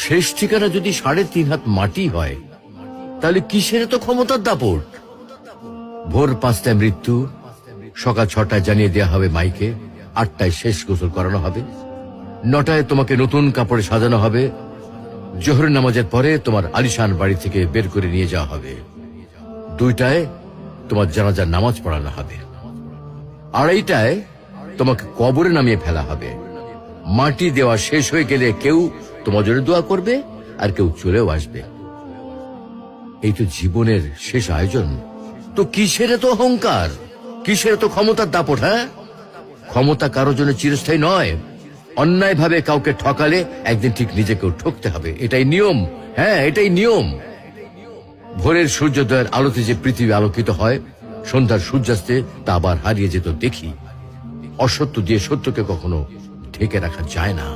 শেষ ঠিকানা যদি ৩.৫ হাত মাটি হয়, তাহলে কিসের তো ক্ষমতার দাপট? ভোর ৫টায় মৃত্যু, সকাল ৬টায় জানিয়ে দেওয়া হবে মাইকে, ৮টায় শেষ গোসল করানো হবে, ৯টায় তোমাকে নতুন কাপড়ে সাজানো হবে, জোহর নামাজের পরে তোমার আলিশান বাড়ি থেকে বের করে নিয়ে যাওয়া হবে, ২টায় তোমার জানাজার নামাজ পড়ানো হবে, ২:৩০টায় তোমাকে কবরে নামিয়ে ফেলা হবে। মাটি দেওয়া শেষ হয়ে গেলে কেউ তোমার জন্য দোয়া করবে, আর কেউ চলেও আসবে। এই তো জীবনের শেষ আয়োজন। তো কিসের তো অহংকার, কিসের তো ক্ষমতার দাপট? হ্যাঁ, ক্ষমতা কারো জন্য চিরস্থায়ী নয়। অন্যায় ভাবে কাউকে ঠকালে একদিন ঠিক নিজেকেও ঠকতে হবে, এটাই নিয়ম। হ্যাঁ, এটাই নিয়ম। ভোরের সূর্যোদয়ের আলোতে যে পৃথিবী আলোকিত হয়, সন্ধ্যার সূর্যাস্তে তা আবার হারিয়ে যেত দেখি। অসত্য দিয়ে সত্যকে কখনো ঢেকে রাখা যায় না।